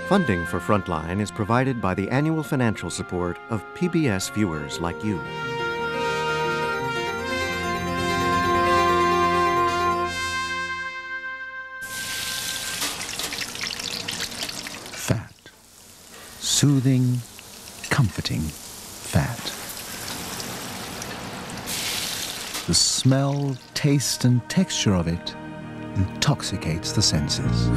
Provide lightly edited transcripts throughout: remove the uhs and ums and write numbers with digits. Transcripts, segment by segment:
Funding for Frontline is provided by the annual financial support of PBS viewers like you. Fat. Soothing, comforting fat. The smell, taste, and texture of it intoxicates the senses.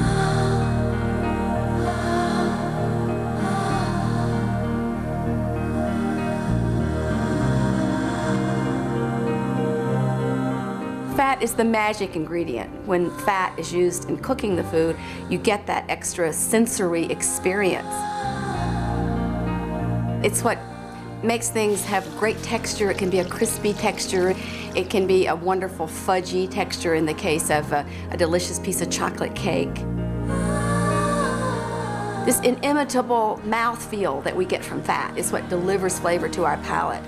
Fat is the magic ingredient. When fat is used in cooking the food, you get that extra sensory experience. It's what makes things have great texture. It can be a crispy texture. It can be a wonderful fudgy texture in the case of a delicious piece of chocolate cake. This inimitable mouthfeel that we get from fat is what delivers flavor to our palate.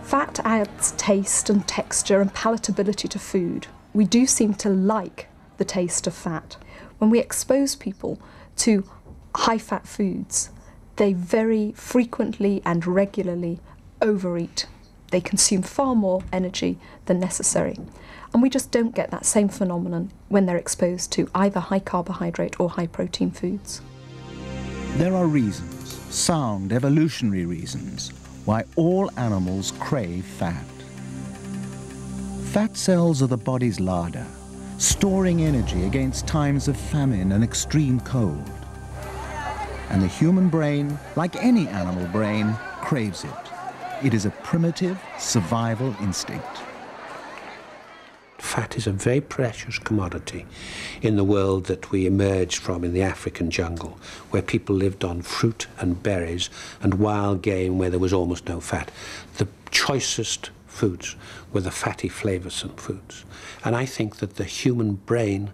Fat adds taste and texture and palatability to food. We do seem to like the taste of fat. When we expose people to high-fat foods, they very frequently and regularly overeat. They consume far more energy than necessary. And we just don't get that same phenomenon when they're exposed to either high carbohydrate or high protein foods. There are reasons, sound evolutionary reasons, why all animals crave fat. Fat cells are the body's larder, storing energy against times of famine and extreme cold. And the human brain, like any animal brain, craves it. It is a primitive survival instinct. Fat is a very precious commodity in the world that we emerged from in the African jungle, where people lived on fruit and berries and wild game where there was almost no fat. The choicest foods were the fatty, flavoursome foods. And I think that the human brain,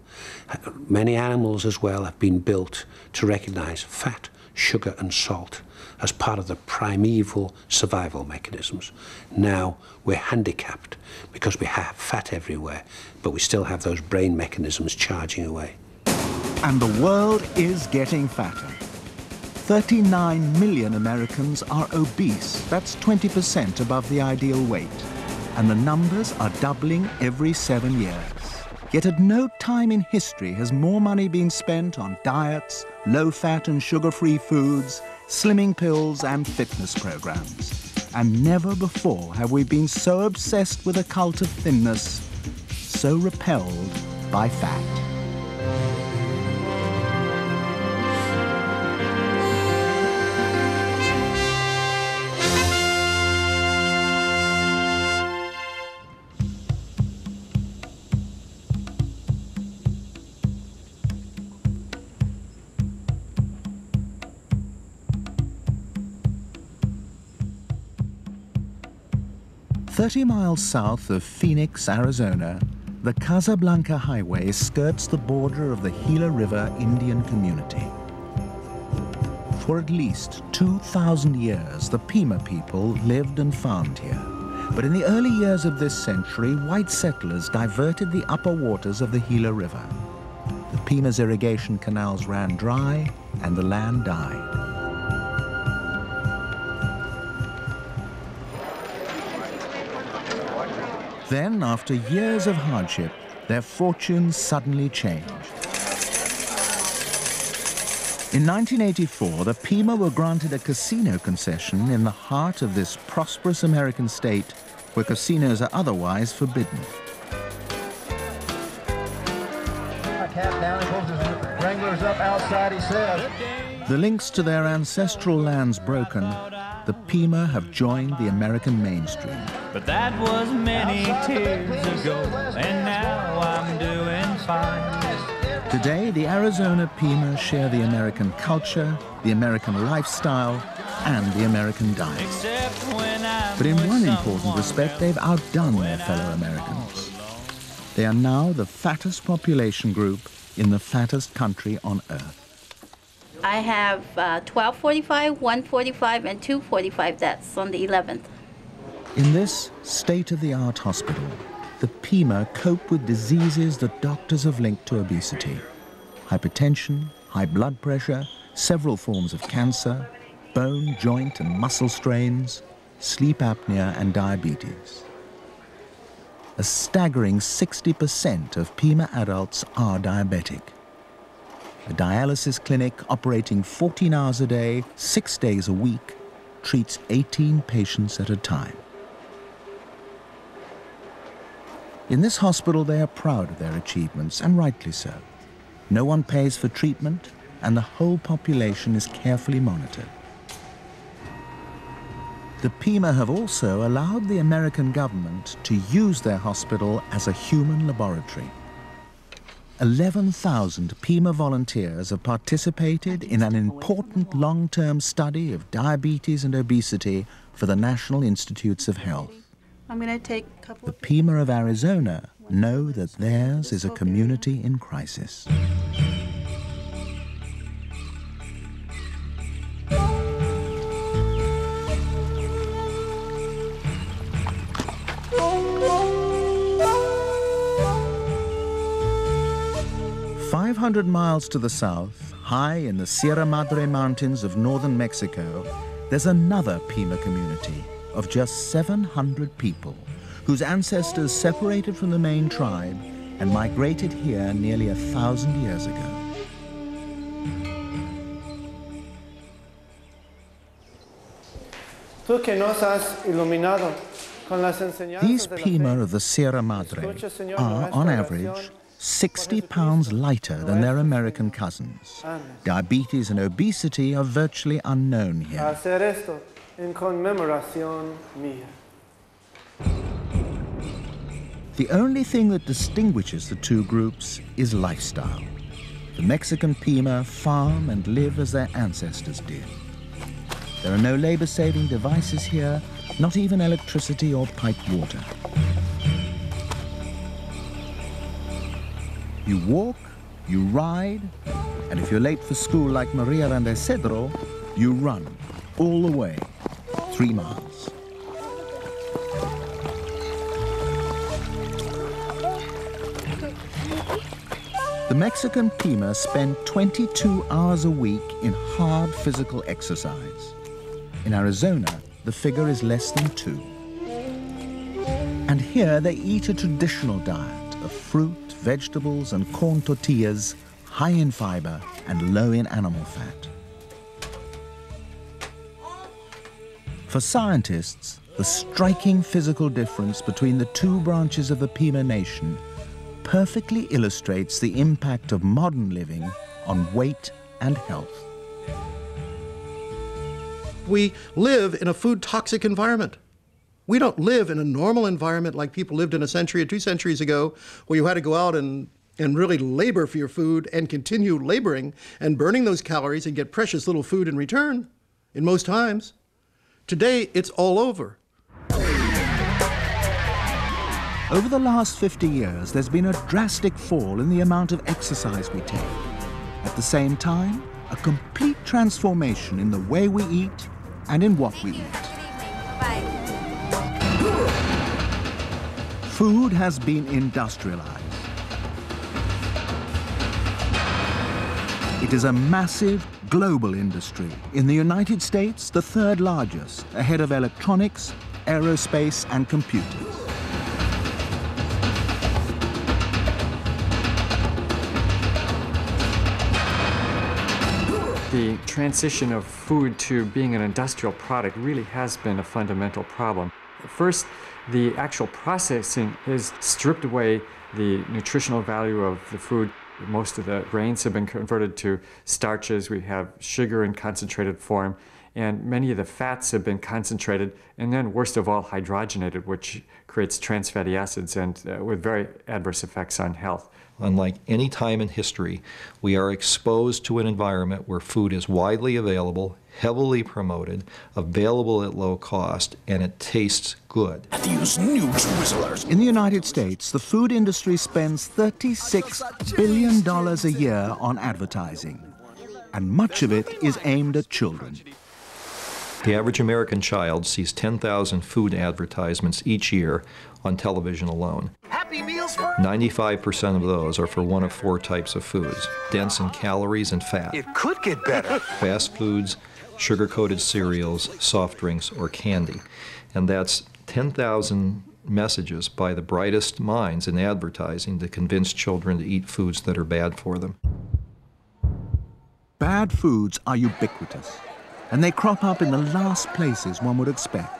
many animals as well, have been built to recognise fat, sugar and salt as part of the primeval survival mechanisms. Now we're handicapped because we have fat everywhere, but we still have those brain mechanisms charging away. And the world is getting fatter. 39 million Americans are obese. That's 20% above the ideal weight. And the numbers are doubling every 7 years. Yet at no time in history has more money been spent on diets, low-fat and sugar-free foods, slimming pills and fitness programs. And never before have we been so obsessed with a cult of thinness, so repelled by fat. "30 miles south of Phoenix, Arizona, the Casablanca Highway skirts the border of the Gila River Indian community. For at least 2,000 years, the Pima people lived and farmed here. But in the early years of this century, white settlers diverted the upper waters of the Gila River. The Pima's irrigation canals ran dry and the land died. Then, after years of hardship, their fortunes suddenly changed. In 1984, the Pima were granted a casino concession in the heart of this prosperous American state where casinos are otherwise forbidden. Cap down, he pulls his wranglers up outside, he says. The links to their ancestral lands broken, the Pima have joined the American mainstream. But that was many years ago, and now I'm doing fine. Today, the Arizona Pima share the American culture, the American lifestyle, and the American diet. But in one important respect, they've outdone their fellow Americans. They are now the fattest population group in the fattest country on Earth. I have 1245, 145, and 245 deaths on the 11th. In this state-of-the-art hospital, the Pima cope with diseases that doctors have linked to obesity. Hypertension, high blood pressure, several forms of cancer, bone, joint and muscle strains, sleep apnea and diabetes. A staggering 60% of Pima adults are diabetic. A dialysis clinic operating 14 hours a day, 6 days a week, treats 18 patients at a time. In this hospital, they are proud of their achievements, and rightly so. No one pays for treatment, and the whole population is carefully monitored. The Pima have also allowed the American government to use their hospital as a human laboratory. 11,000 Pima volunteers have participated in an important long-term study of diabetes and obesity for the National Institutes of Health. I'm going to take a couple. The Pima of Arizona know that theirs is a community in crisis. "500 miles to the south, high in the Sierra Madre Mountains of northern Mexico, there's another Pima community of just 700 people whose ancestors separated from the main tribe and migrated here nearly 1,000 years ago. These Pima of the Sierra Madre are, on average, 60 pounds lighter than their American cousins. Diabetes and obesity are virtually unknown here. The only thing that distinguishes the two groups is lifestyle. The Mexican Pima farm and live as their ancestors did. There are no labor-saving devices here, not even electricity or piped water. You walk, you ride, and if you're late for school like Maria and Cedro, you run all the way, 3 miles. The Mexican Pima spend 22 hours a week in hard physical exercise. In Arizona, the figure is less than 2. And here they eat a traditional diet of fruit, vegetables and corn tortillas, high in fiber and low in animal fat. For scientists, the striking physical difference between the two branches of the Pima nation perfectly illustrates the impact of modern living on weight and health. We live in a food toxic environment. We don't live in a normal environment like people lived in a century or 2 centuries ago, where you had to go out and really labor for your food and continue laboring and burning those calories and get precious little food in return, in most times. Today, it's all over. Over the last 50 years, there's been a drastic fall in the amount of exercise we take. At the same time, a complete transformation in the way we eat and in what we eat. Food has been industrialized. It is a massive global industry. In the United States, the 3rd largest, ahead of electronics, aerospace, and computers. The transition of food to being an industrial product really has been a fundamental problem. First, the actual processing has stripped away the nutritional value of the food. Most of the grains have been converted to starches. We have sugar in concentrated form, and many of the fats have been concentrated, and then worst of all, hydrogenated, which creates trans fatty acids and with very adverse effects on health. Unlike any time in history, we are exposed to an environment where food is widely available, heavily promoted, available at low cost, and it tastes good. In the United States, the food industry spends $36 billion a year on advertising, and much of it is aimed at children. The average American child sees 10,000 food advertisements each year on television alone. Happy Meal 95% of those are for one of 4 types of foods, dense in calories and fat. It could get better. Fast foods, sugar-coated cereals, soft drinks, or candy. And that's 10,000 messages by the brightest minds in advertising to convince children to eat foods that are bad for them. Bad foods are ubiquitous, and they crop up in the last places one would expect.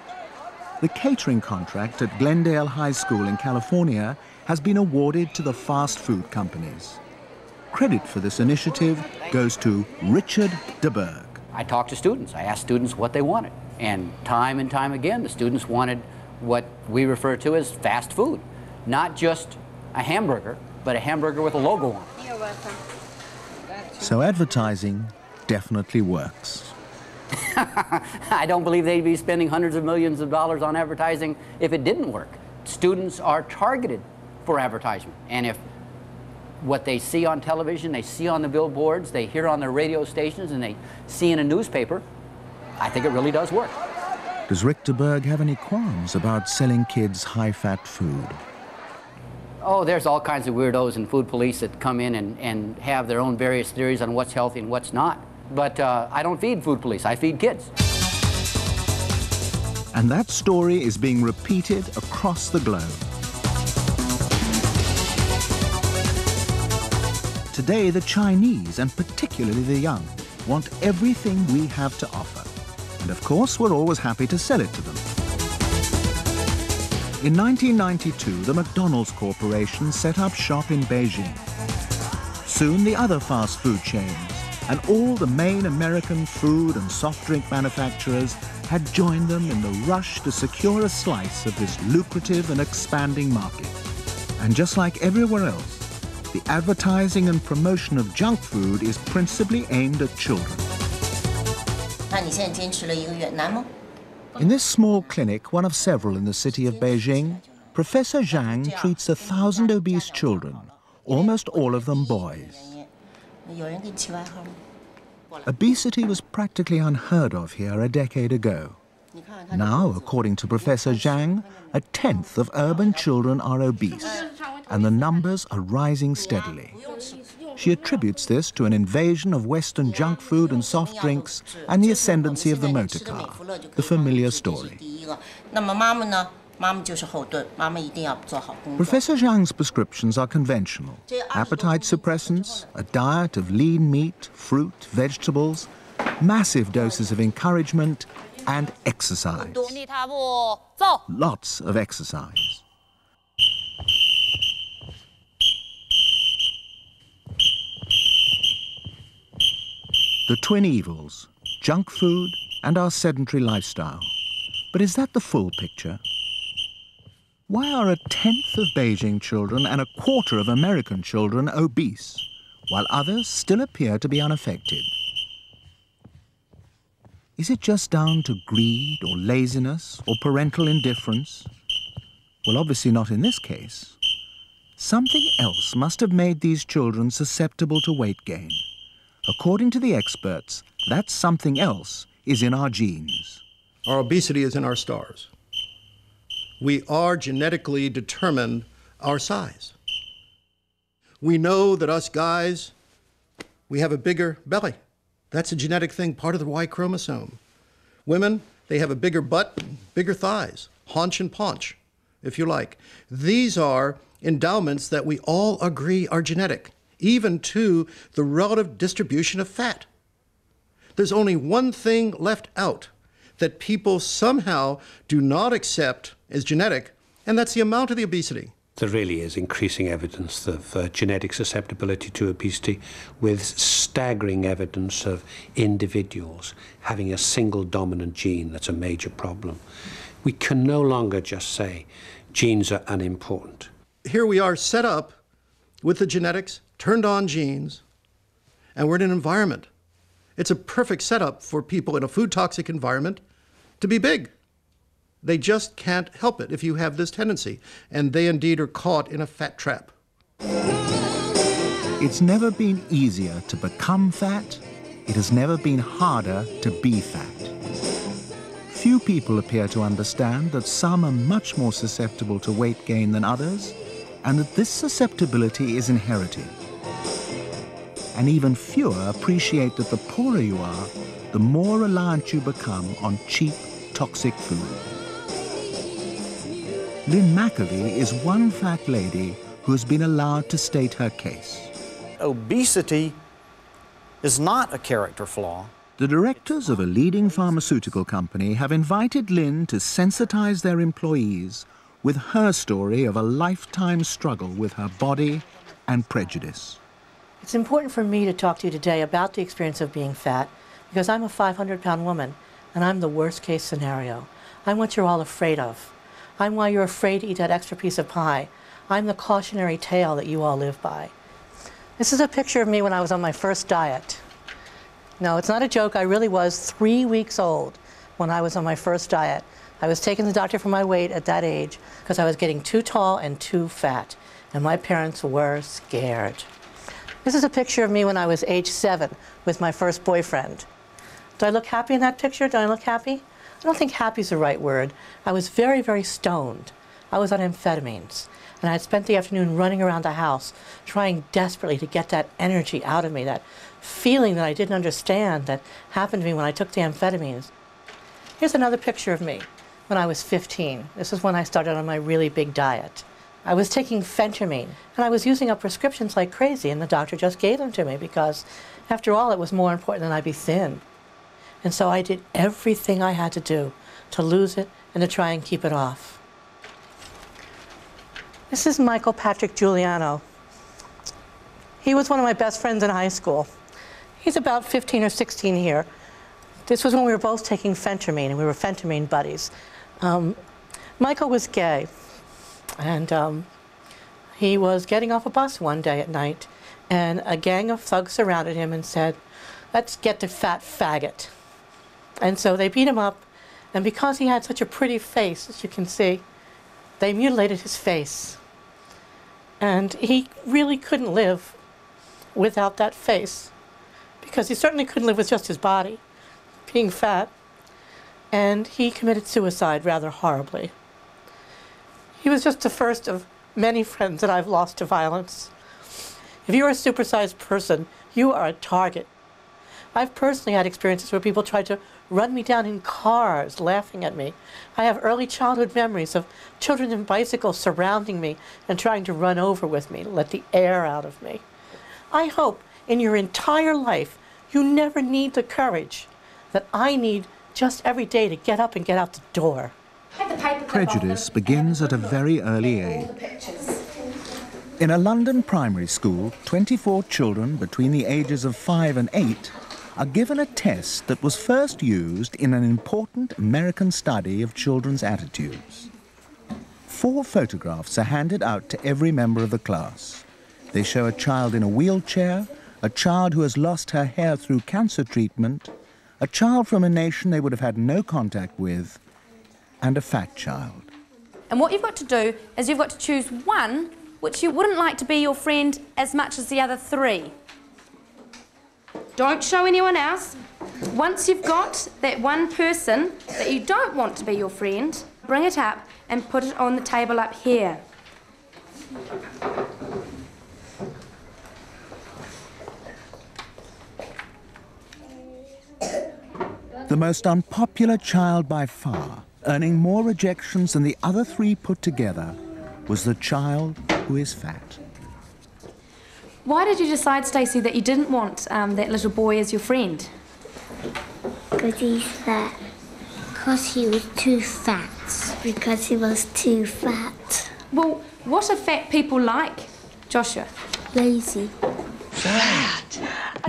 The catering contract at Glendale High School in California has been awarded to the fast food companies. Credit for this initiative goes to Richard DeBerg. I talked to students. I asked students what they wanted. And time again, the students wanted what we refer to as fast food. Not just a hamburger, but a hamburger with a logo on it. You're welcome. So advertising definitely works. I don't believe they'd be spending hundreds of millions of dollars on advertising if it didn't work. Students are targeted for advertisement. And if what they see on television, they see on the billboards, they hear on their radio stations, and they see in a newspaper, I think it really does work. Does Rick DeBerg have any qualms about selling kids high-fat food? Oh, there's all kinds of weirdos and food police that come in and have their own various theories on what's healthy and what's not. But I don't feed food police, I feed kids. And that story is being repeated across the globe. Today, the Chinese, and particularly the young, want everything we have to offer. And of course, we're always happy to sell it to them. In 1992, the McDonald's Corporation set up shop in Beijing. Soon, the other fast food chains and all the main American food and soft drink manufacturers had joined them in the rush to secure a slice of this lucrative and expanding market. And just like everywhere else, the advertising and promotion of junk food is principally aimed at children. In this small clinic, one of several in the city of Beijing, Professor Zhang treats 1,000 obese children, almost all of them boys. Obesity was practically unheard of here a decade ago. Now, according to Professor Zhang, 1/10 of urban children are obese, and the numbers are rising steadily. She attributes this to an invasion of Western junk food and soft drinks and the ascendancy of the motor car, the familiar story. Professor Zhang's prescriptions are conventional. Appetite suppressants, a diet of lean meat, fruit, vegetables, massive doses of encouragement, and exercise. Lots of exercise. The twin evils, junk food and our sedentary lifestyle. But is that the full picture? Why are 1/10 of Beijing children and 1/4 of American children obese, while others still appear to be unaffected? Is it just down to greed or laziness or parental indifference? Well, obviously not in this case. Something else must have made these children susceptible to weight gain. According to the experts, that something else is in our genes. Our obesity is in our stars. We are genetically determined our size. We know that us guys, we have a bigger belly. That's a genetic thing, part of the Y chromosome. Women, they have a bigger butt, bigger thighs, haunch and paunch, if you like. These are endowments that we all agree are genetic, even to the relative distribution of fat. There's only one thing left out that people somehow do not accept as genetic, and that's the amount of the obesity. There really is increasing evidence of genetic susceptibility to obesity, with staggering evidence of individuals having a single dominant gene that's a major problem. We can no longer just say genes are unimportant. Here we are set up with the genetics, turned on genes, and we're in an environment. It's a perfect setup for people in a food toxic environment to be big. They just can't help it if you have this tendency, and they indeed are caught in a fat trap. It's never been easier to become fat. It has never been harder to be fat. Few people appear to understand that some are much more susceptible to weight gain than others, and that this susceptibility is inherited. And even fewer appreciate that the poorer you are, the more reliant you become on cheap, toxic food. Lynn McAvee is one fat lady who has been allowed to state her case. Obesity is not a character flaw. The directors of a leading pharmaceutical company have invited Lynn to sensitize their employees with her story of a lifetime struggle with her body and prejudice. It's important for me to talk to you today about the experience of being fat because I'm a 500-pound woman and I'm the worst case scenario. I'm what you're all afraid of. I'm why you're afraid to eat that extra piece of pie. I'm the cautionary tale that you all live by. This is a picture of me when I was on my first diet. No, it's not a joke. I really was 3 weeks old when I was on my first diet. I was taking the doctor for my weight at that age because I was getting too tall and too fat, and my parents were scared. This is a picture of me when I was age 7 with my first boyfriend. Do I look happy in that picture? Do I look happy? I don't think happy is the right word. I was very, very stoned. I was on amphetamines, and I had spent the afternoon running around the house trying desperately to get that energy out of me, that feeling that I didn't understand that happened to me when I took the amphetamines. Here's another picture of me when I was 15. This is when I started on my really big diet. I was taking phentermine, and I was using up prescriptions like crazy, and the doctor just gave them to me because, after all, it was more important that I be thin. And so I did everything I had to do to lose it and to try and keep it off. This is Michael Patrick Giuliano. He was one of my best friends in high school. He's about 15 or 16 here. This was when we were both taking phentermine, and we were phentermine buddies. Michael was gay, and he was getting off a bus one day at night, and a gang of thugs surrounded him and said, "Let's get the fat faggot." And so they beat him up, and because he had such a pretty face, as you can see, they mutilated his face. And he really couldn't live without that face, because he certainly couldn't live with just his body, being fat, and he committed suicide rather horribly. He was just the first of many friends that I've lost to violence. If you're a supersized person, you are a target. I've personally had experiences where people tried to run me down in cars, laughing at me. I have early childhood memories of children in bicycles surrounding me and trying to run over with me, let the air out of me. I hope in your entire life you never need the courage that I need just every day to get up and get out the door. Prejudice begins at a very early age. In a London primary school, 24 children between the ages of 5 and 8 are given a test that was first used in an important American study of children's attitudes. 4 photographs are handed out to every member of the class. They show a child in a wheelchair, a child who has lost her hair through cancer treatment, a child from a nation they would have had no contact with, and a fat child. And what you've got to do is you've got to choose one which you wouldn't like to be your friend as much as the other 3. Don't show anyone else. Once you've got that one person that you don't want to be your friend, bring it up and put it on the table up here. The most unpopular child by far, earning more rejections than the other 3 put together, was the child who is fat. Why did you decide, Stacey, that you didn't want that little boy as your friend? Because he's fat. Because he was too fat. Because he was too fat. Well, what are fat people like, Joshua? Lazy. Fat.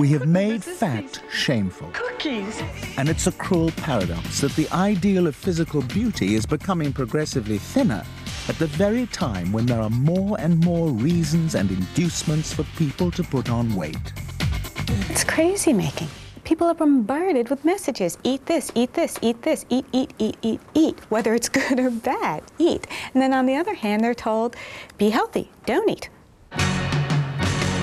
We have made fat shameful. Cookies. And it's a cruel paradox that the ideal of physical beauty is becoming progressively thinner at the very time when there are more and more reasons and inducements for people to put on weight. It's crazy making. People are bombarded with messages. Eat this, eat this, eat this, eat, eat, eat, eat, eat. Whether it's good or bad, eat. And then on the other hand, they're told, be healthy, don't eat.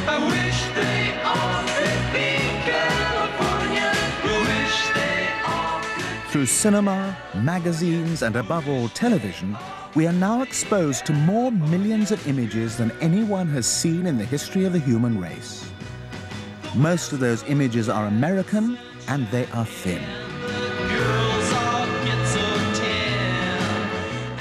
I wish they all could be California. I wish they all could Through cinema, magazines, and above all television, we are now exposed to more millions of images than anyone has seen in the history of the human race. Most of those images are American, and they are thin.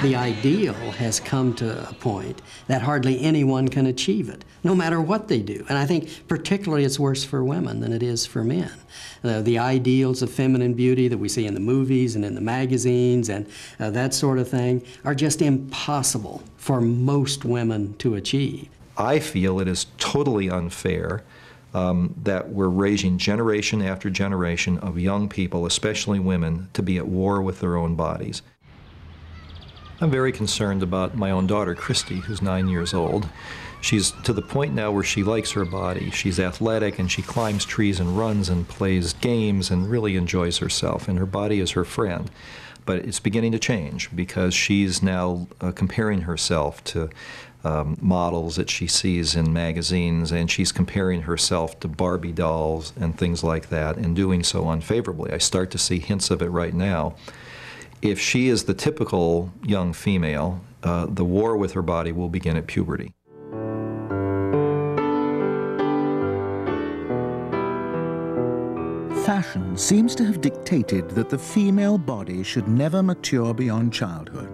The ideal has come to a point that hardly anyone can achieve it, no matter what they do. And I think particularly it's worse for women than it is for men. The ideals of feminine beauty that we see in the movies and in the magazines and that sort of thing are just impossible for most women to achieve. I feel it is totally unfair that we're raising generation after generation of young people, especially women, to be at war with their own bodies. I'm very concerned about my own daughter, Christy, who's 9 years old. She's to the point now where she likes her body. She's athletic and she climbs trees and runs and plays games and really enjoys herself, and her body is her friend. But it's beginning to change because she's now comparing herself to models that she sees in magazines, and she's comparing herself to Barbie dolls and things like that, and doing so unfavorably. I start to see hints of it right now. If she is the typical young female, the war with her body will begin at puberty. Fashion seems to have dictated that the female body should never mature beyond childhood.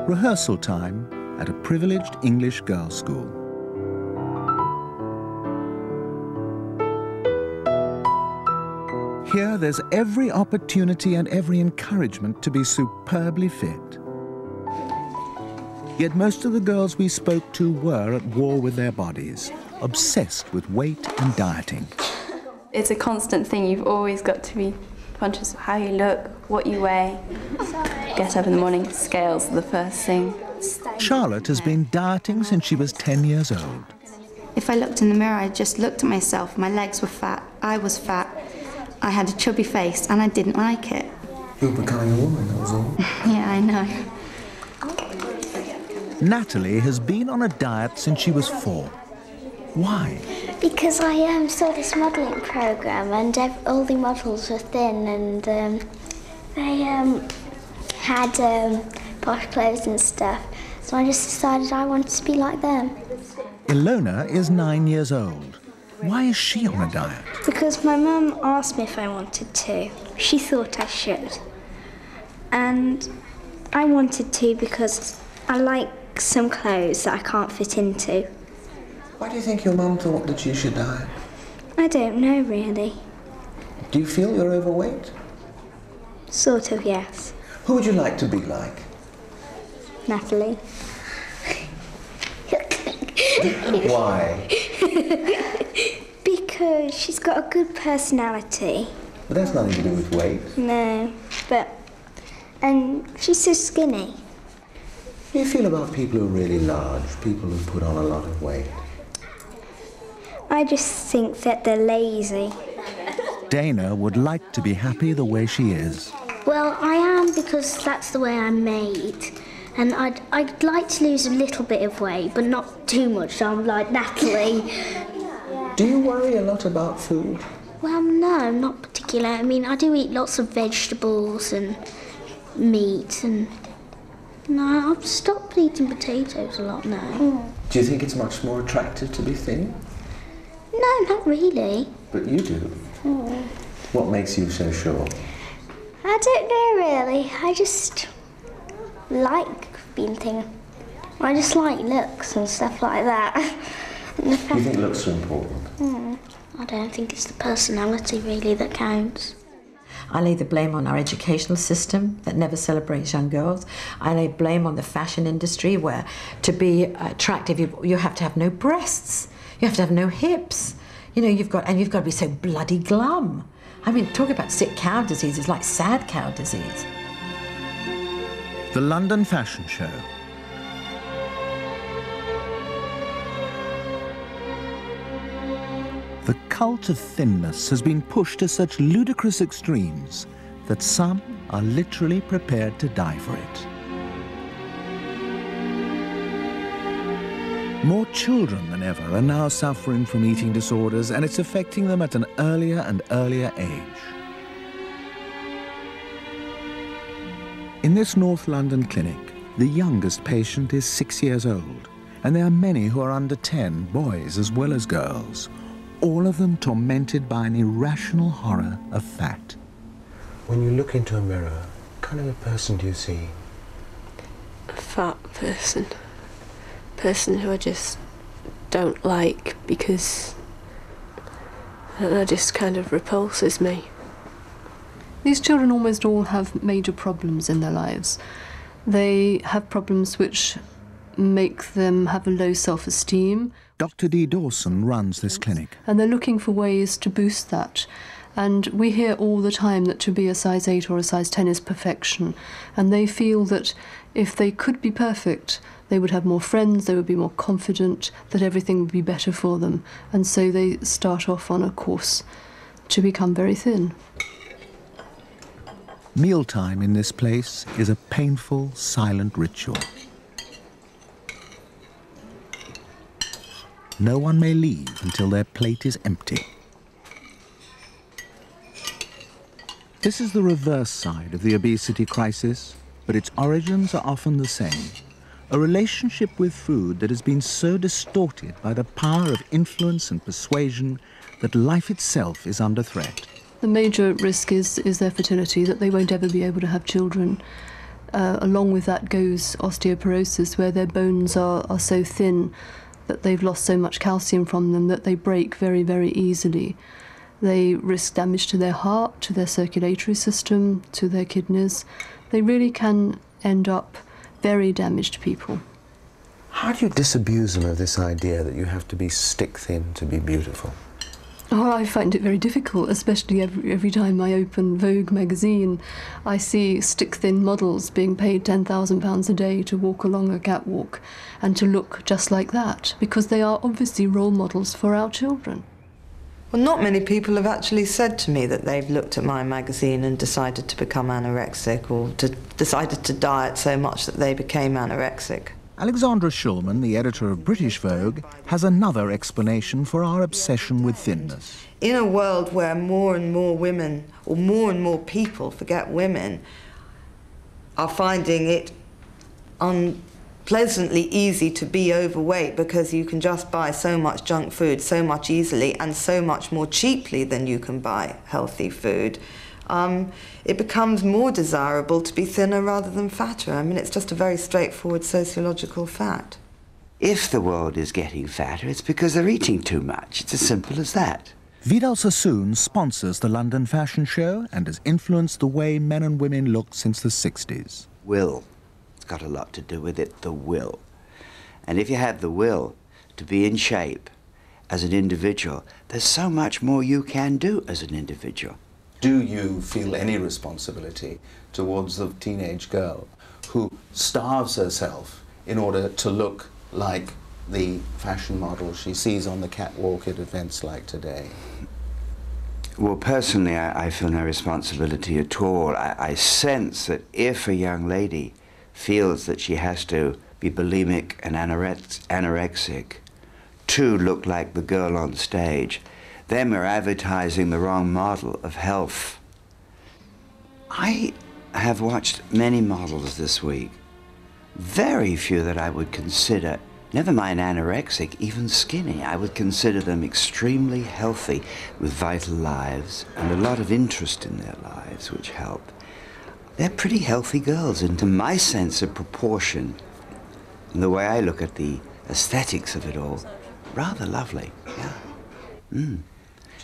Rehearsal time at a privileged English girls' school. Here, there's every opportunity and every encouragement to be superbly fit. Yet most of the girls we spoke to were at war with their bodies, obsessed with weight and dieting. It's a constant thing. You've always got to be conscious of how you look, what you weigh. Get up in the morning, scales are the first thing. Charlotte has been dieting since she was 10 years old. If I looked in the mirror, I just looked at myself. My legs were fat, I was fat. I had a chubby face and I didn't like it. You were becoming a woman, that was all. Yeah, I know. Natalie has been on a diet since she was 4. Why? Because I saw this modelling programme and all the models were thin and they had posh clothes and stuff. So I just decided I wanted to be like them. Ilona is 9 years old. Why is she on a diet? Because my mum asked me if I wanted to. She thought I should. And I wanted to because I like some clothes that I can't fit into. Why do you think your mum thought that you should diet? I don't know, really. Do you feel you're overweight? Sort of, yes. Who would you like to be like? Natalie. Why? Because she's got a good personality. But that's nothing to do with weight. No, and she's so skinny. How do you feel about people who are really large, people who put on a lot of weight? I just think that they're lazy. Dana would like to be happy the way she is. Well, I am because that's the way I'm made. And I'd like to lose a little bit of weight, but not too much, so I'm like Natalie. Do you worry a lot about food? Well, no, not particularly. I mean, I do eat lots of vegetables and meat, and no, I've stopped eating potatoes a lot now. Do you think it's much more attractive to be thin? No, not really. But you do. What makes you so sure? I don't know, really. I just like being thin. I just like looks and stuff like that. You think looks are important? I don't think it's the personality really that counts. I lay the blame on our educational system that never celebrates young girls. I lay blame on the fashion industry where to be attractive you have to have no breasts, you have to have no hips. You know, you've got to be so bloody glum. I mean, talk about sick cow disease, it's like sad cow disease. The London Fashion Show. The cult of thinness has been pushed to such ludicrous extremes that some are literally prepared to die for it. More children than ever are now suffering from eating disorders, and it's affecting them at an earlier and earlier age. In this North London clinic, the youngest patient is 6 years old, and there are many who are under 10, boys as well as girls, all of them tormented by an irrational horror of fat. When you look into a mirror, what kind of a person do you see? A fat person. Person who I just don't like because that just kind of repulses me. These children almost all have major problems in their lives. They have problems which make them have a low self-esteem. Dr. Dee Dawson runs this clinic. And they're looking for ways to boost that. And we hear all the time that to be a size 8 or a size 10 is perfection. And they feel that if they could be perfect, they would have more friends, they would be more confident, that everything would be better for them. And so they start off on a course to become very thin. Mealtime in this place is a painful, silent ritual. No one may leave until their plate is empty. This is the reverse side of the obesity crisis, but its origins are often the same. A relationship with food that has been so distorted by the power of influence and persuasion that life itself is under threat. The major risk is their fertility, that they won't ever be able to have children. Along with that goes osteoporosis, where their bones are so thin that they've lost so much calcium from them that they break very, very easily. They risk damage to their heart, to their circulatory system, to their kidneys. They really can end up very damaged people. How do you disabuse them of this idea that you have to be stick thin to be beautiful? Oh, I find it very difficult, especially every time I open Vogue magazine. I see stick-thin models being paid £10,000 a day to walk along a catwalk and to look just like that, because they are obviously role models for our children. Well, not many people have actually said to me that they've looked at my magazine and decided to become anorexic or decided to diet so much that they became anorexic. Alexandra Shulman, the editor of British Vogue, has another explanation for our obsession with thinness. In a world where more and more women, or more and more people, forget women, are finding it unpleasantly easy to be overweight because you can just buy so much junk food so much easily and so much more cheaply than you can buy healthy food, it becomes more desirable to be thinner rather than fatter. I mean, it's just a very straightforward sociological fact. If the world is getting fatter, it's because they're eating too much. It's as simple as that. Vidal Sassoon sponsors the London Fashion Show and has influenced the way men and women look since the 60s. Will. It's got a lot to do with it, the will. And if you have the will to be in shape as an individual, there's so much more you can do as an individual. Do you feel any responsibility towards the teenage girl who starves herself in order to look like the fashion model she sees on the catwalk at events like today? Well, personally, I feel no responsibility at all. I sense that if a young lady feels that she has to be bulimic and anorexic to look like the girl on stage, then we're advertising the wrong model of health. I have watched many models this week. Very few that I would consider, never mind anorexic, even skinny. I would consider them extremely healthy with vital lives and a lot of interest in their lives, which help. They're pretty healthy girls, and to my sense of proportion, and the way I look at the aesthetics of it all, rather lovely, yeah.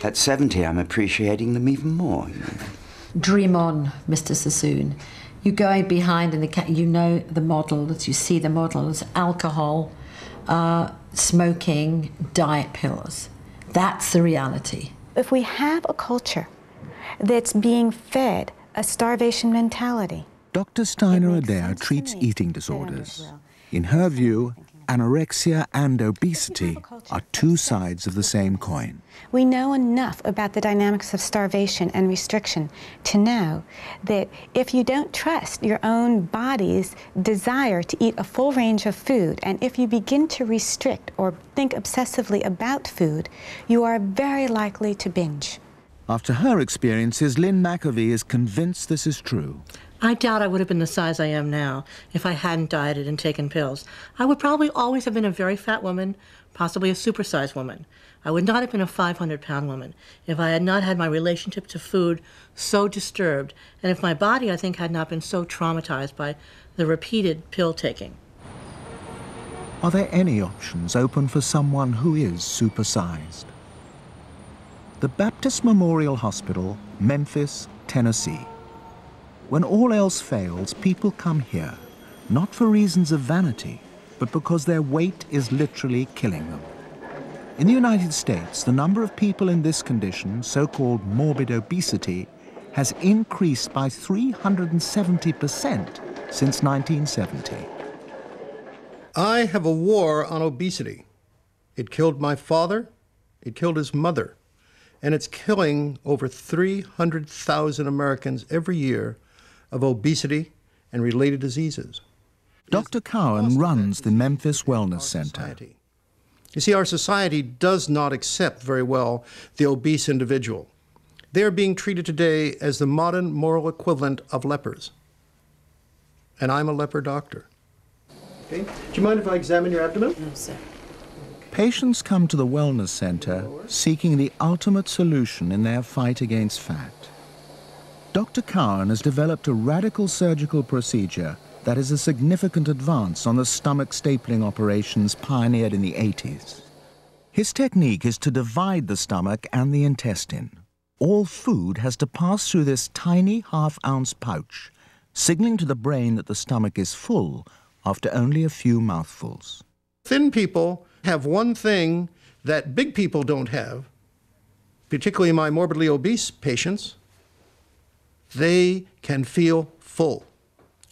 At 70, I'm appreciating them even more. Dream on, Mr. Sassoon. You go behind in the you know the models, you see the models, alcohol, smoking, diet pills. That's the reality. If we have a culture that's being fed a starvation mentality. Dr. Steiner Adair treats eating disorders. In her view, anorexia and obesity are two sides of the same coin. We know enough about the dynamics of starvation and restriction to know that if you don't trust your own body's desire to eat a full range of food, and if you begin to restrict or think obsessively about food, you are very likely to binge. After her experiences, Lynn McAvee is convinced this is true. I doubt I would have been the size I am now if I hadn't dieted and taken pills. I would probably always have been a very fat woman, possibly a supersized woman. I would not have been a 500-pound woman if I had not had my relationship to food so disturbed, and if my body, I think, had not been so traumatized by the repeated pill taking. Are there any options open for someone who is supersized? The Baptist Memorial Hospital, Memphis, Tennessee. When all else fails, people come here, not for reasons of vanity, but because their weight is literally killing them. In the United States, the number of people in this condition, so-called morbid obesity, has increased by 370% since 1970. I have a war on obesity. It killed my father, it killed his mother, and it's killing over 300,000 Americans every year of obesity and related diseases. Dr. Cowan runs the Memphis Wellness Center. You see, our society does not accept very well the obese individual. They are being treated today as the modern moral equivalent of lepers. And I'm a leper doctor. Okay. Do you mind if I examine your abdomen? No, sir. Patients come to the Wellness Center seeking the ultimate solution in their fight against fat. Dr. Cowan has developed a radical surgical procedure that is a significant advance on the stomach stapling operations pioneered in the 80s. His technique is to divide the stomach and the intestine. All food has to pass through this tiny half-ounce pouch, signaling to the brain that the stomach is full after only a few mouthfuls. Thin people have one thing that big people don't have, particularly my morbidly obese patients. They can feel full.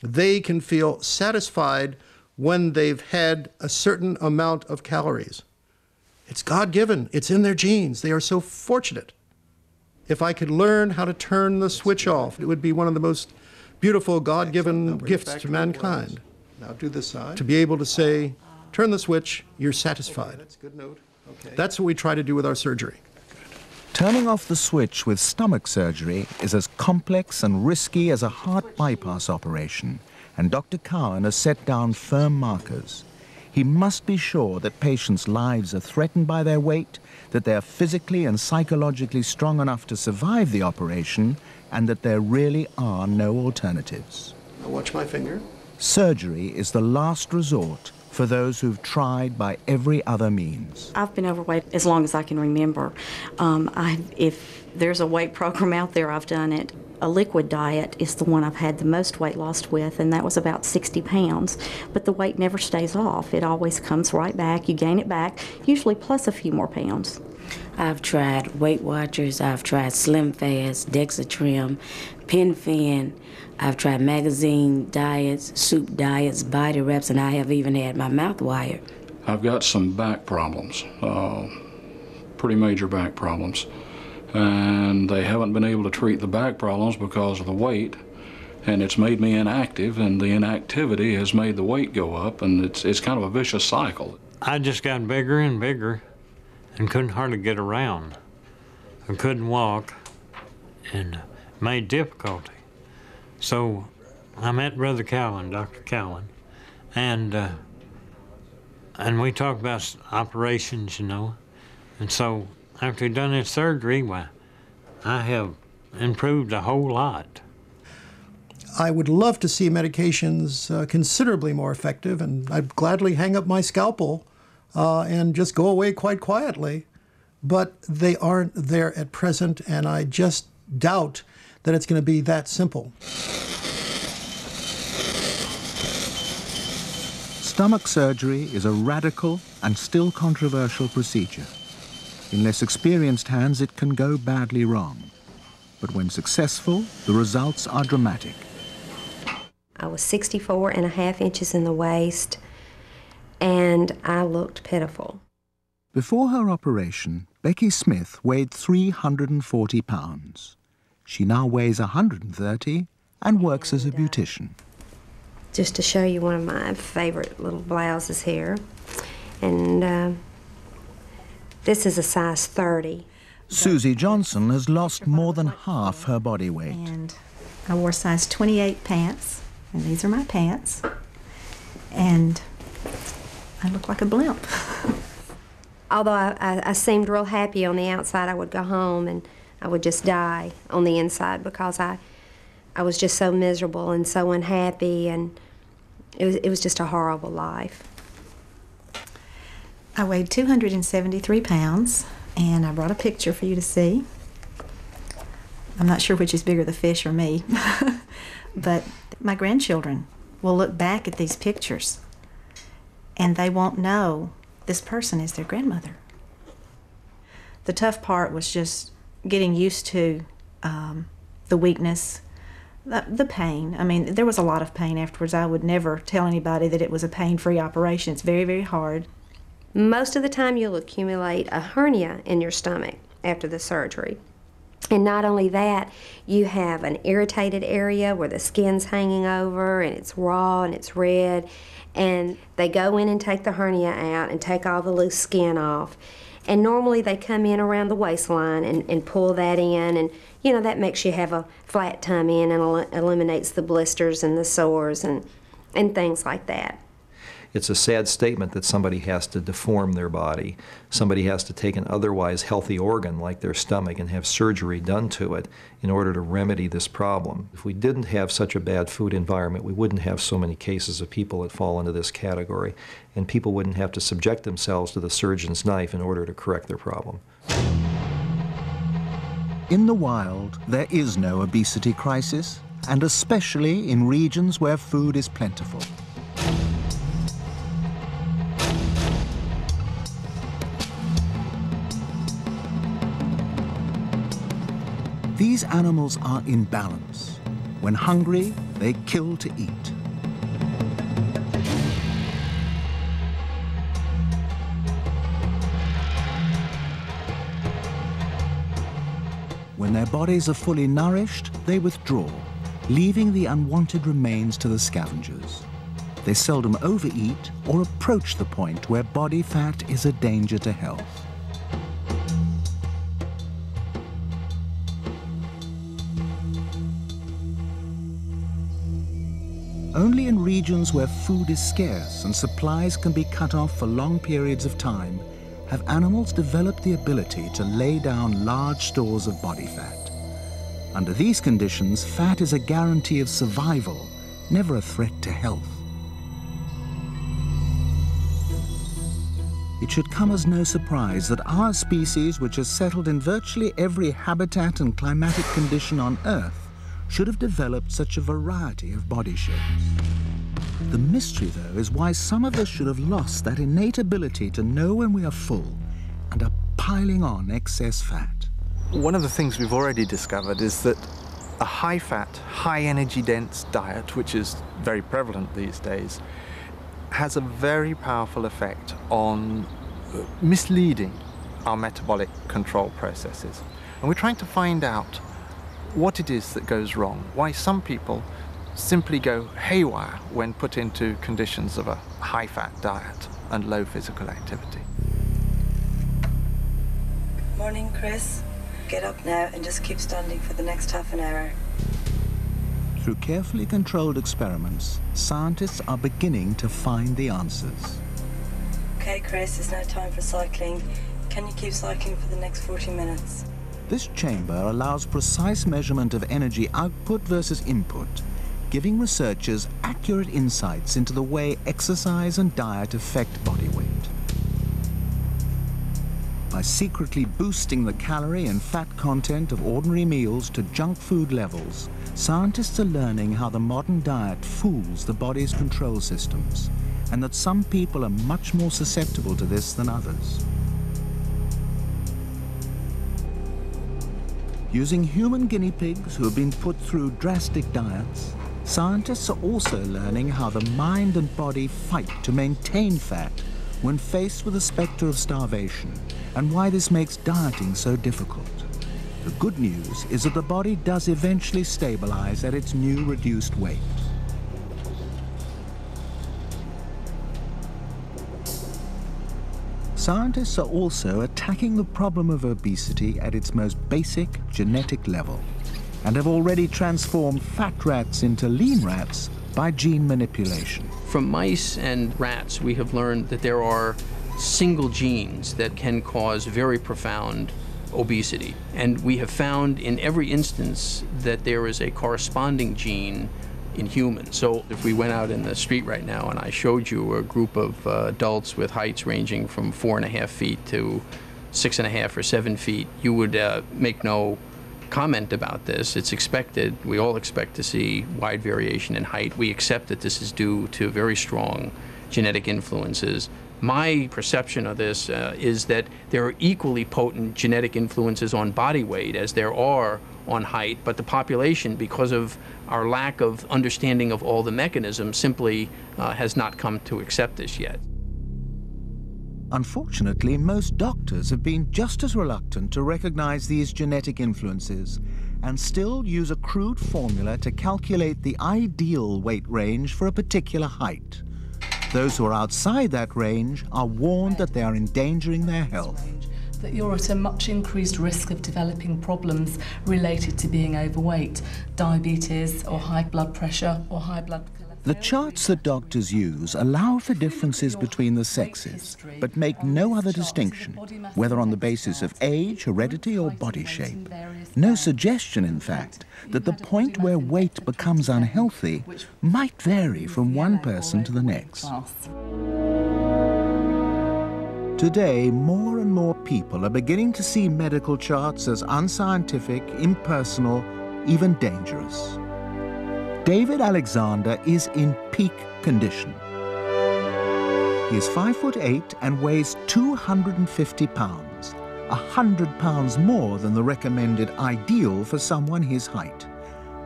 They can feel satisfied when they've had a certain amount of calories. It's God-given. It's in their genes. They are so fortunate. If I could learn how to turn the switch off, it would be one of the most beautiful God-given gifts to mankind. Now do this side. To be able to say, turn the switch, you're satisfied. That's a good note. Okay. That's what we try to do with our surgery. Turning off the switch with stomach surgery is as complex and risky as a heart bypass operation, and Dr. Cowan has set down firm markers. He must be sure that patients' lives are threatened by their weight, that they are physically and psychologically strong enough to survive the operation, and that there really are no alternatives. Now watch my finger. Surgery is the last resort for those who've tried by every other means. I've been overweight as long as I can remember. If there's a weight program out there, I've done it. A liquid diet is the one I've had the most weight loss with, and that was about 60 pounds. But the weight never stays off. It always comes right back. You gain it back, usually plus a few more pounds. I've tried Weight Watchers, I've tried Slim Fast, Dexatrim, PenFin, I've tried magazine diets, soup diets, body reps, and I have even had my mouth wired. I've got some back problems, pretty major back problems, and they haven't been able to treat the back problems because of the weight, and it's made me inactive, and the inactivity has made the weight go up, and it's kind of a vicious cycle. I just got bigger and bigger and couldn't hardly get around. I couldn't walk and made difficulty. So I met Brother Cowan, Dr. Cowan, and we talked about operations, you know. And so after he'd done his surgery, well, I have improved a whole lot. I would love to see medications considerably more effective, and I'd gladly hang up my scalpel and just go away quite quietly. But they aren't there at present, and I just doubt that it's going to be that simple. Stomach surgery is a radical and still controversial procedure. In less experienced hands, it can go badly wrong. But when successful, the results are dramatic. I was 64.5 inches in the waist, and I looked pitiful. Before her operation, Becky Smith weighed 340 pounds. She now weighs 130 and works as a beautician. Just to show you one of my favorite little blouses here. And this is a size 30. Susie Johnson has lost more than half her body weight. And I wore size 28 pants, and these are my pants, and I look like a blimp. Although I seemed real happy on the outside, I would go home and I would just die on the inside because I was just so miserable and so unhappy, and it was just a horrible life. I weighed 273 pounds, and I brought a picture for you to see. I'm not sure which is bigger, the fish or me, but my grandchildren will look back at these pictures and they won't know this person is their grandmother. The tough part was just getting used to the weakness, the pain. I mean, there was a lot of pain afterwards. I would never tell anybody that it was a pain-free operation. It's very, very hard. Most of the time you'll accumulate a hernia in your stomach after the surgery. And not only that, you have an irritated area where the skin's hanging over and it's raw and it's red, and they go in and take the hernia out and take all the loose skin off. And normally they come in around the waistline and pull that in, and you know, that makes you have a flat tummy and eliminates the blisters and the sores and things like that. It's a sad statement that somebody has to deform their body. Somebody has to take an otherwise healthy organ like their stomach and have surgery done to it in order to remedy this problem. If we didn't have such a bad food environment, we wouldn't have so many cases of people that fall into this category, and people wouldn't have to subject themselves to the surgeon's knife in order to correct their problem. In the wild, there is no obesity crisis, and especially in regions where food is plentiful. These animals are in balance. When hungry, they kill to eat. When their bodies are fully nourished, they withdraw, leaving the unwanted remains to the scavengers. They seldom overeat or approach the point where body fat is a danger to health. Only in regions where food is scarce and supplies can be cut off for long periods of time have animals developed the ability to lay down large stores of body fat. Under these conditions, fat is a guarantee of survival, never a threat to health. It should come as no surprise that our species, which has settled in virtually every habitat and climatic condition on Earth, should have developed such a variety of body shapes. The mystery, though, is why some of us should have lost that innate ability to know when we are full and are piling on excess fat. One of the things we've already discovered is that a high-fat, high-energy-dense diet, which is very prevalent these days, has a very powerful effect on misleading our metabolic control processes. And we're trying to find out what it is that goes wrong, why some people simply go haywire when put into conditions of a high-fat diet and low physical activity. Morning, Chris. Get up now and just keep standing for the next half an hour. Through carefully controlled experiments, scientists are beginning to find the answers. Okay, Chris, it's now time for cycling. Can you keep cycling for the next 40 minutes? This chamber allows precise measurement of energy output versus input, giving researchers accurate insights into the way exercise and diet affect body weight. By secretly boosting the calorie and fat content of ordinary meals to junk food levels, scientists are learning how the modern diet fools the body's control systems, and that some people are much more susceptible to this than others. Using human guinea pigs who have been put through drastic diets, scientists are also learning how the mind and body fight to maintain fat when faced with the specter of starvation, and why this makes dieting so difficult. The good news is that the body does eventually stabilize at its new reduced weight. Scientists are also attacking the problem of obesity at its most basic genetic level and have already transformed fat rats into lean rats by gene manipulation. From mice and rats, we have learned that there are single genes that can cause very profound obesity. And we have found in every instance that there is a corresponding gene in humans. So if we went out in the street right now and I showed you a group of adults with heights ranging from 4.5 feet to 6.5 or 7 feet, you would make no comment about this. It's expected. We all expect to see wide variation in height. We accept that this is due to very strong genetic influences. My perception of this is that there are equally potent genetic influences on body weight as there are on height, but the population, because of our lack of understanding of all the mechanisms, simply has not come to accept this yet. Unfortunately, most doctors have been just as reluctant to recognize these genetic influences and still use a crude formula to calculate the ideal weight range for a particular height. Those who are outside that range are warned that they are endangering their health. That you're at a much increased risk of developing problems related to being overweight, diabetes or high blood pressure or high blood cholesterol. The charts that doctors use allow for differences between the sexes, but make no other distinction, whether on the basis of age, heredity or body shape. No suggestion, in fact, that the point where weight becomes unhealthy might vary from one person to the next. Today, more and more people are beginning to see medical charts as unscientific, impersonal, even dangerous. David Alexander is in peak condition. He is 5'8" and weighs 250 pounds, 100 pounds more than the recommended ideal for someone his height.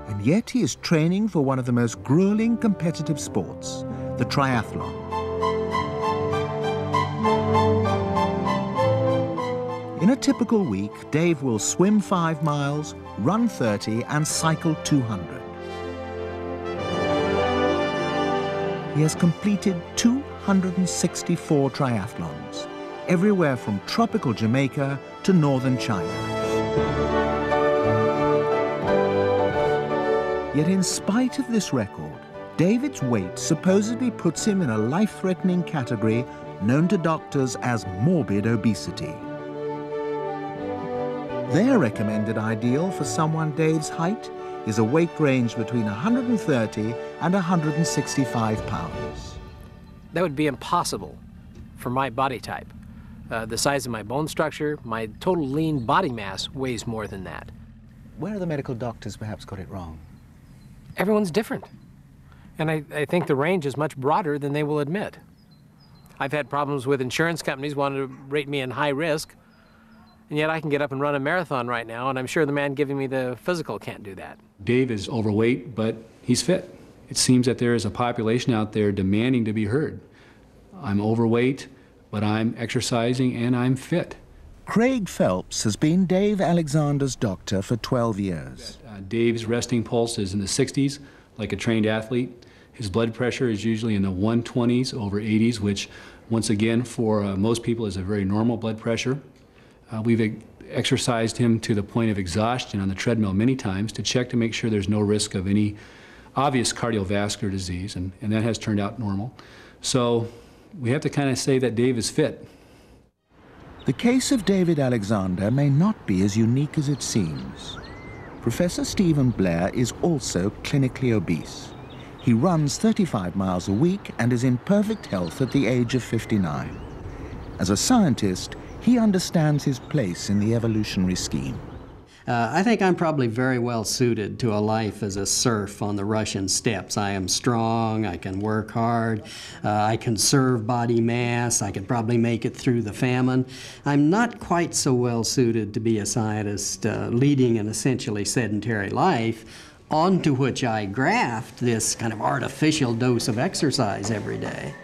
And yet he is training for one of the most grueling competitive sports, the triathlon. In a typical week, Dave will swim 5 miles, run 30 and cycle 200. He has completed 264 triathlons, everywhere from tropical Jamaica to northern China. Yet in spite of this record, David's weight supposedly puts him in a life-threatening category known to doctors as morbid obesity. Their recommended ideal for someone Dave's height is a weight range between 130 and 165 pounds. That would be impossible for my body type. The size of my bone structure, my total lean body mass weighs more than that. Where have the medical doctors perhaps got it wrong? Everyone's different. And I think the range is much broader than they will admit. I've had problems with insurance companies wanting to rate me in high risk, and yet I can get up and run a marathon right now, and I'm sure the man giving me the physical can't do that. Dave is overweight, but he's fit. It seems that there is a population out there demanding to be heard. I'm overweight, but I'm exercising and I'm fit. Craig Phelps has been Dave Alexander's doctor for 12 years. Dave's resting pulse is in the 60s, like a trained athlete. His blood pressure is usually in the 120s over 80s, which, once again, for most people is a very normal blood pressure. We've exercised him to the point of exhaustion on the treadmill many times to check to make sure there's no risk of any obvious cardiovascular disease, and that has turned out normal. So we have to kind of say that Dave is fit. The case of David Alexander may not be as unique as it seems. Professor Stephen Blair is also clinically obese. He runs 35 miles a week and is in perfect health at the age of 59. As a scientist, he understands his place in the evolutionary scheme. I think I'm probably very well suited to a life as a serf on the Russian steppes. I am strong, I can work hard, I conserve body mass, I could probably make it through the famine. I'm not quite so well suited to be a scientist leading an essentially sedentary life, onto which I graft this kind of artificial dose of exercise every day.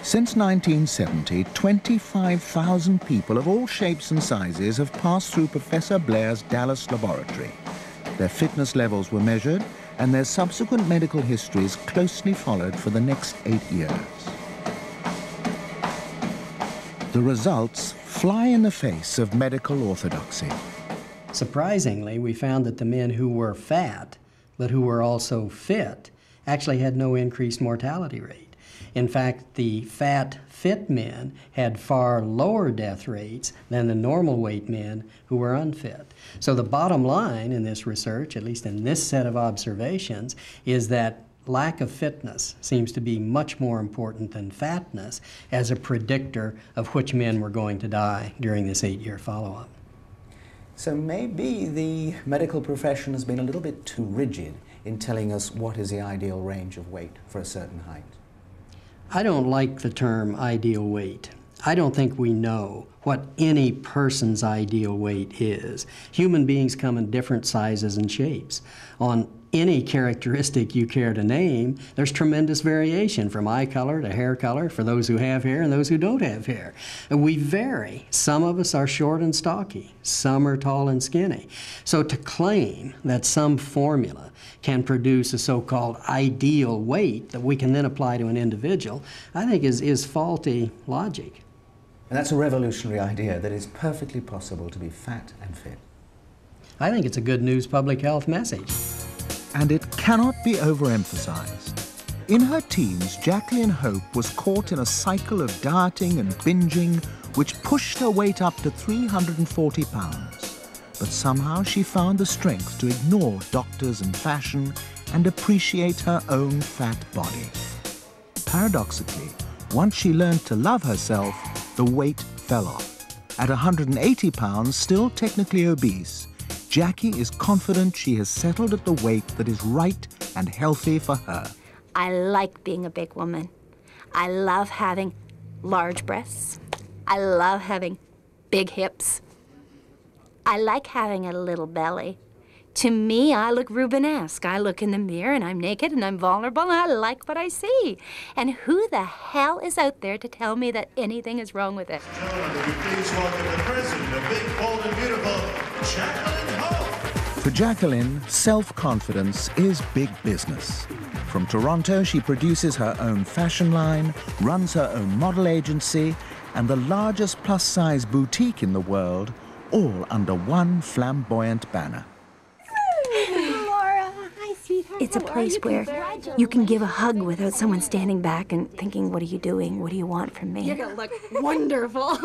Since 1970, 25,000 people of all shapes and sizes have passed through Professor Blair's Dallas laboratory. Their fitness levels were measured, and their subsequent medical histories closely followed for the next 8 years. The results fly in the face of medical orthodoxy. Surprisingly, we found that the men who were fat, but who were also fit, actually had no increased mortality rate. In fact, the fat, fit men had far lower death rates than the normal weight men who were unfit. So the bottom line in this research, at least in this set of observations, is that lack of fitness seems to be much more important than fatness as a predictor of which men were going to die during this 8-year follow-up. So maybe the medical profession has been a little bit too rigid in telling us what is the ideal range of weight for a certain height. I don't like the term ideal weight. I don't think we know what any person's ideal weight is. Human beings come in different sizes and shapes. On any characteristic you care to name, there's tremendous variation from eye color to hair color for those who have hair and those who don't have hair. And we vary. Some of us are short and stocky. Some are tall and skinny. So to claim that some formula can produce a so-called ideal weight that we can then apply to an individual, I think is faulty logic. And that's a revolutionary idea, that it's perfectly possible to be fat and fit. I think it's a good news public health message. And it cannot be overemphasized. In her teens, Jacqueline Hope was caught in a cycle of dieting and binging which pushed her weight up to 340 pounds. But somehow she found the strength to ignore doctors and fashion and appreciate her own fat body. Paradoxically, once she learned to love herself, the weight fell off. At 180 pounds, still technically obese, Jackie is confident she has settled at the weight that is right and healthy for her. I like being a big woman. I love having large breasts. I love having big hips. I like having a little belly. To me, I look Rubenesque. I look in the mirror and I'm naked and I'm vulnerable and I like what I see. And who the hell is out there to tell me that anything is wrong with it? Gentlemen, will you please welcome the president of Big, Bold and Beautiful, Jacqueline Hope. For Jacqueline, self-confidence is big business. From Toronto, she produces her own fashion line, runs her own model agency, and the largest plus-size boutique in the world, all under one flamboyant banner. Laura, hi, sweetheart. It's a place where you can give a hug without someone standing back and thinking, what are you doing? What do you want from me? You're gonna look wonderful.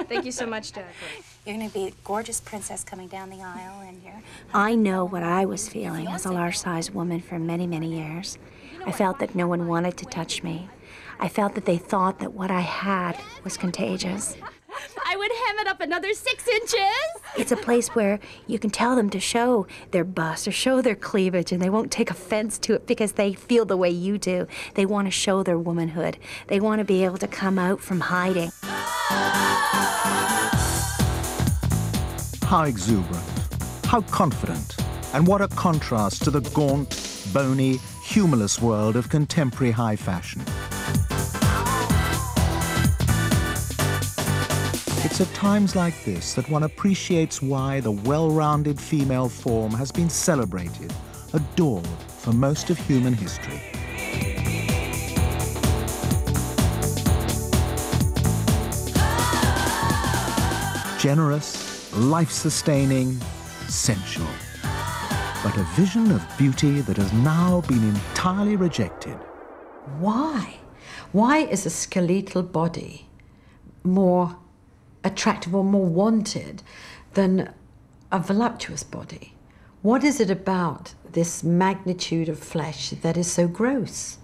Thank you so much, Jacqueline. You're gonna be a gorgeous princess coming down the aisle in here. I know what I was feeling as a large-sized woman for many, many years. I felt that no one wanted to touch me. I felt that they thought that what I had was contagious. I would hem it up another 6 inches. It's a place where you can tell them to show their bust or show their cleavage and they won't take offense to it because they feel the way you do. They want to show their womanhood. They want to be able to come out from hiding. How exuberant, how confident, and what a contrast to the gaunt, bony, humorless world of contemporary high fashion. It's at times like this that one appreciates why the well-rounded female form has been celebrated, adored for most of human history. Generous, life-sustaining, sensual. But a vision of beauty that has now been entirely rejected. Why? Why is a skeletal body more attractive or more wanted than a voluptuous body? What is it about this magnitude of flesh that is so gross?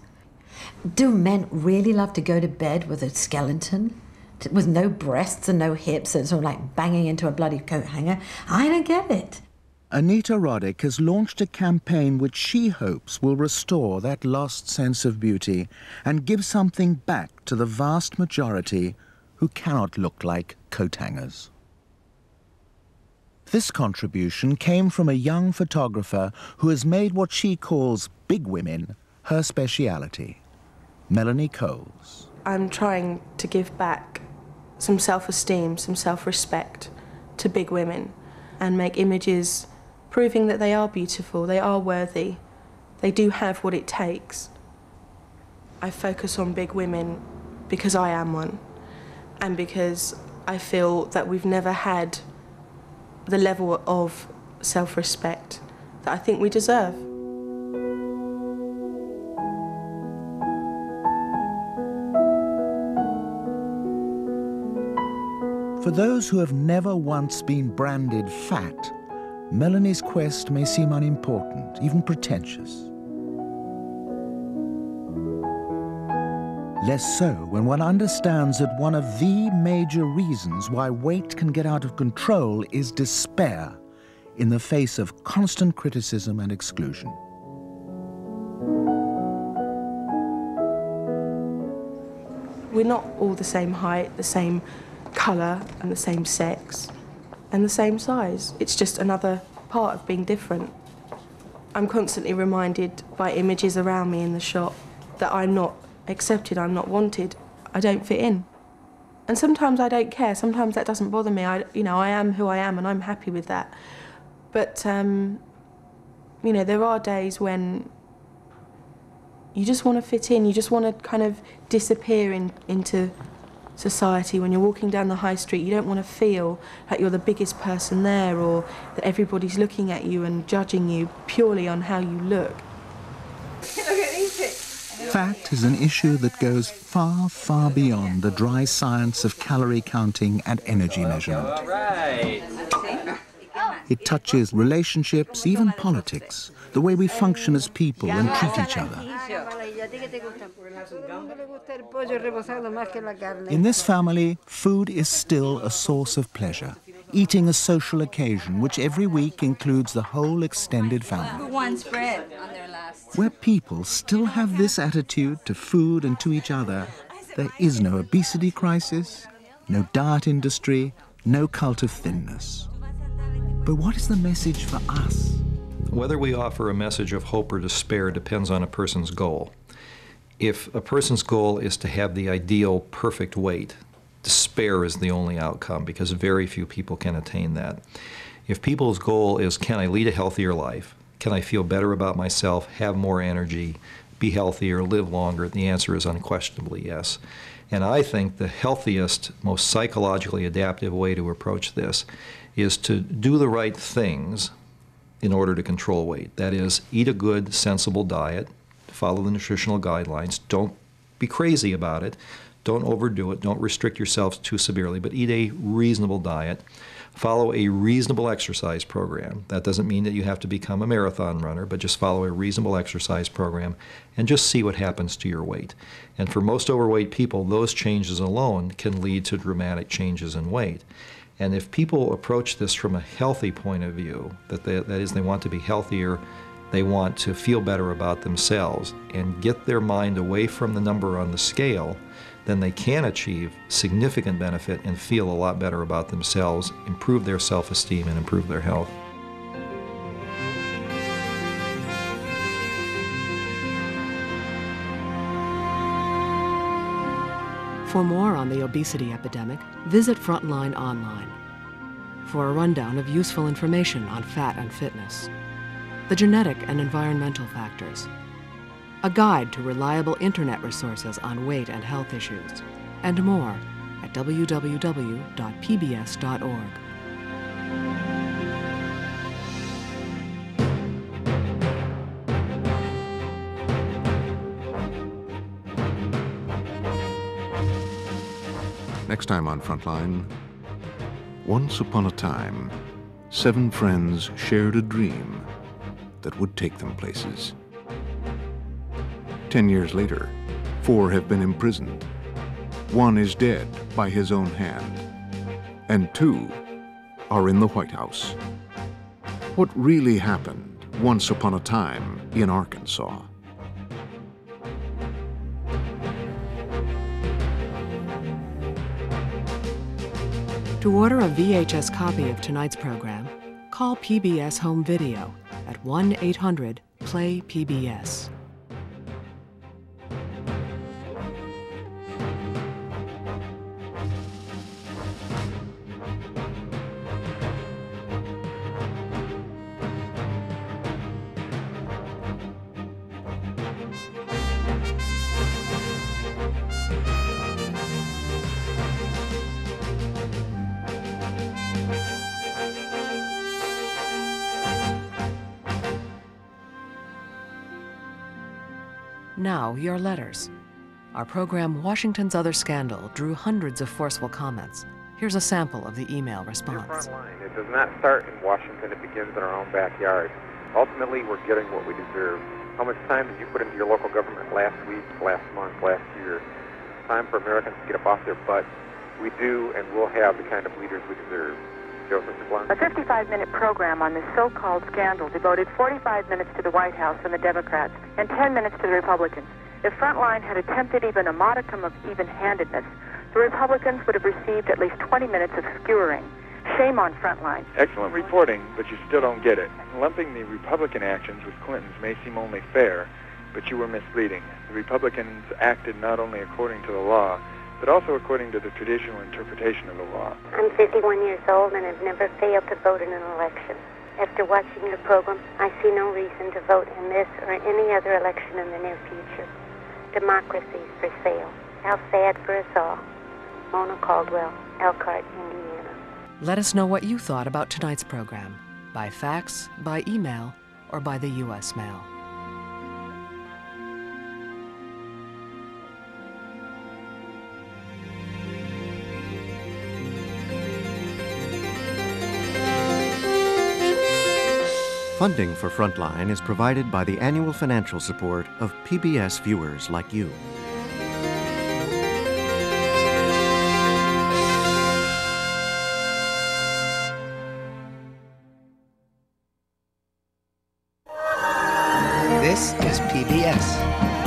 Do men really love to go to bed with a skeleton? With no breasts and no hips and sort of like banging into a bloody coat hanger? I don't get it. Anita Roddick has launched a campaign which she hopes will restore that lost sense of beauty and give something back to the vast majority who cannot look like coat hangers. This contribution came from a young photographer who has made what she calls big women her speciality, Melanie Coles. I'm trying to give back some self-esteem, some self-respect to big women and make images proving that they are beautiful, they are worthy, they do have what it takes. I focus on big women because I am one. and because I feel that we've never had the level of self-respect that I think we deserve. For those who have never once been branded fat, Melanie's quest may seem unimportant, even pretentious. Less so when one understands that one of the major reasons why weight can get out of control is despair in the face of constant criticism and exclusion. We're not all the same height, the same colour and the same sex and the same size. It's just another part of being different. I'm constantly reminded by images around me in the shop that I'm not accepted, I'm not wanted, I don't fit in. And sometimes I don't care, sometimes that doesn't bother me. I am who I am and I'm happy with that. But, there are days when you just want to fit in, you just want to kind of disappear into society. When you're walking down the high street, you don't want to feel like you're the biggest person there or that everybody's looking at you and judging you purely on how you look. Fat is an issue that goes far, far beyond the dry science of calorie counting and energy measurement. All right. It touches relationships, even politics, the way we function as people and treat each other. In this family, food is still a source of pleasure, eating a social occasion which every week includes the whole extended family. Where people still have this attitude to food and to each other, there is no obesity crisis, no diet industry, no cult of thinness. But what is the message for us? Whether we offer a message of hope or despair depends on a person's goal. If a person's goal is to have the ideal perfect weight, despair is the only outcome because very few people can attain that. If people's goal is, can I lead a healthier life? Can I feel better about myself, have more energy, be healthier, live longer? The answer is unquestionably yes. And I think the healthiest, most psychologically adaptive way to approach this is to do the right things in order to control weight. That is, eat a good, sensible diet, follow the nutritional guidelines, don't be crazy about it, don't overdo it, don't restrict yourself too severely, but eat a reasonable diet. Follow a reasonable exercise program. That doesn't mean that you have to become a marathon runner, but just follow a reasonable exercise program and just see what happens to your weight. And for most overweight people, those changes alone can lead to dramatic changes in weight. And if people approach this from a healthy point of view, that is, they want to be healthier, they want to feel better about themselves, and get their mind away from the number on the scale, then they can achieve significant benefit and feel a lot better about themselves, improve their self-esteem, and improve their health. For more on the obesity epidemic, visit Frontline Online. For a rundown of useful information on fat and fitness, the genetic and environmental factors, a guide to reliable internet resources on weight and health issues, and more at www.pbs.org. Next time on Frontline, once upon a time, 7 friends shared a dream that would take them places. 10 years later, 4 have been imprisoned. 1 is dead by his own hand, and 2 are in the White House. What really happened once upon a time in Arkansas? To order a VHS copy of tonight's program, call PBS Home Video at 1-800-PLAY-PBS. Now, your letters. Our program, Washington's Other Scandal, drew hundreds of forceful comments. Here's a sample of the email response. It does not start in Washington, it begins in our own backyard. Ultimately, we're getting what we deserve. How much time did you put into your local government last week, last month, last year? It's time for Americans to get up off their butts. We do and will have the kind of leaders we deserve. Joseph DeBlanc. A 55-minute program on this so-called scandal devoted 45 minutes to the White House and the Democrats and 10 minutes to the Republicans. If Frontline had attempted even a modicum of even-handedness, the Republicans would have received at least 20 minutes of skewering. Shame on Frontline. Excellent reporting, but you still don't get it. Lumping the Republican actions with Clinton's may seem only fair, but you were misleading. The Republicans acted not only according to the law, but also according to the traditional interpretation of the law. I'm 51 years old and have never failed to vote in an election. After watching your program, I see no reason to vote in this or any other election in the near future. Democracy is for sale. How sad for us all. Mona Caldwell, Elkhart, Indiana. Let us know what you thought about tonight's program, by fax, by email, or by the U.S. mail. Funding for Frontline is provided by the annual financial support of PBS viewers like you. This is PBS.